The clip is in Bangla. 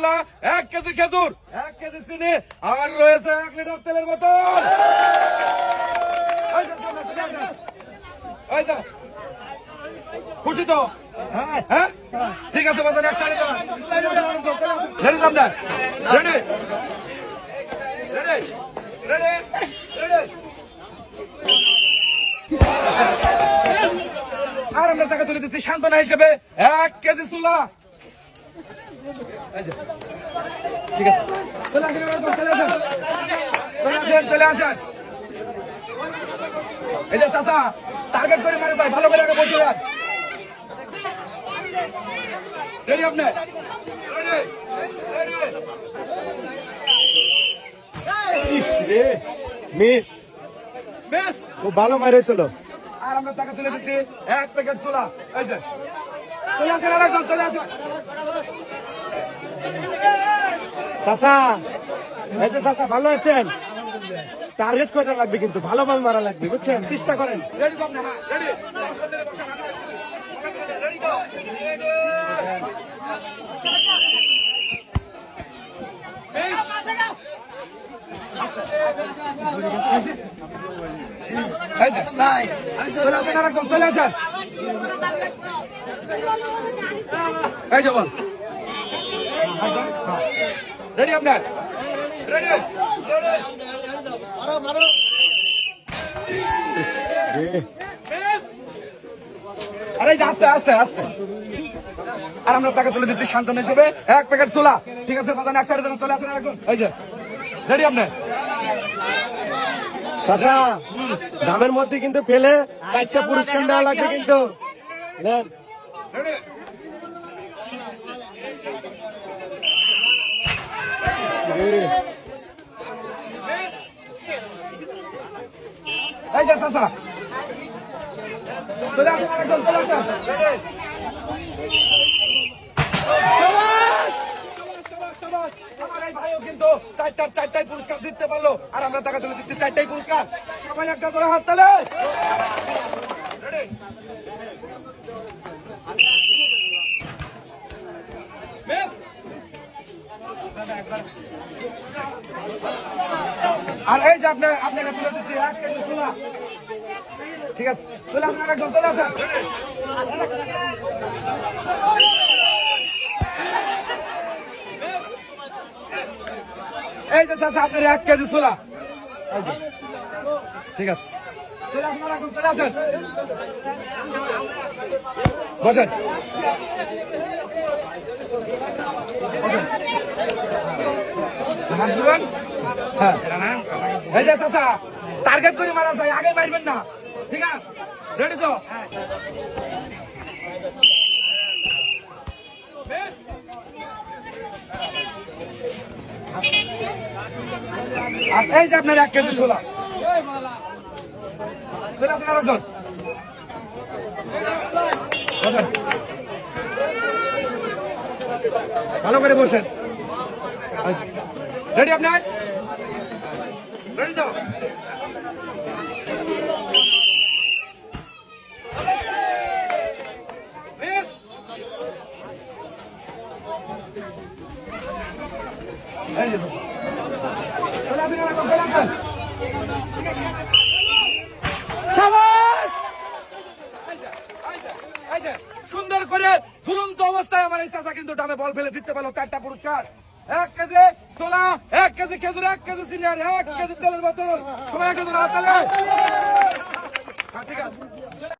ছোলা, 1 কেজি খেজুর, 1 কেজি চিনি, আর রয়েছে 1 লিটার তেলের বোতল। খুশি তো? হ্যাঁ, ঠিক আছে বাজার এক সাইডে দাঁড়ান। রেডি দাম দেন, রেডি রেডি রেডি রেডি। আর আমরা টাকা তুলে দিচ্ছি সান্ত্বনা হিসেবে 1 কেজি ছোলা। ঠিক আছে, চলে আসেন, চলে আসেন। এই যে চাচা টার্গেট করে মারে ভাই, ভালো করে আগে বসে যান। রেডি আপনি? মিস বেশ, খুব ভালো মারিয়েছিল। আর আমরা টাকা তুলে দিচ্ছি 1 প্যাকেট ছোলা। এই যে চলে আসেন, আরেকজন চলে আসেন। চাচা, এই যে চাচা ভালো আছেন। টার্গেট কয়টা লাগবে কিন্তু ভালোভাবে মারা লাগবে, বুঝছেন? চেষ্টা করেন। রেডি তো আপনি? হ্যাঁ রেডি। রেডি তো? চলে আসেন। এই যে বল, রেডি আপনার? রেডি। আরে আস্তে আস্তে আস্তে। আর আমরা টাকা তুলে দিচ্ছি সান্ত্বনা হিসেবে 1 প্যাকেট ছোলা। ঠিক আছে বাজান, এক সাইডে চলে আসেন একদম। এই যে রেডি আপনি? চাচা, দামের মধ্যে কিন্তু ফেলে 4টা পুরস্কার দেওয়া লাগবে কিন্তু। নেন। রেডি। এই যে চাচা চলে আসেন একদম, চলে আসেন। আমার এই ভাইও কিন্তু চারটাই পুরস্কার দিতে পারলো, আর আমরা টাকা তুলে দিচ্ছি 4টাই পুরস্কার। সবাই একটা করে হাত তালে। আর এই যে আপনাকে তুলে দিচ্ছি 1 কেজি ছোলা। ঠিক আছে, চলে আসেন একদম, চলে আসেন। এই যে চাচা আপনার 1 কেজি ছোলা। ঠিক আছে, চলে আসেন একদম, চলে আসেন। বসেন। হাত দিবেন। হ্যাঁ, এই যে চাচা টার্গেট করে মারা যায়, আগে মারবেন না। ঠিক আছে, রেডি তো? আর এই যে আপনার 1 কেজি ছোলা। চলে আসেন আরেকজন। বসেন, ভালো করে বসেন। রেডি আপনার? রেডি তো? সুন্দর করে ঝুলন্ত অবস্থায় আমার এই চাচা কিন্তু ডামে বল ফেলে জিততে পারলো 4টা পুরস্কার। 1 কেজি ছোলা, 1 কেজি খেজুর, 1 কেজি চিনি, আর 1 কেজি তেলের বোতল। সবাই একজন হাত তালে। ঠিক আছে।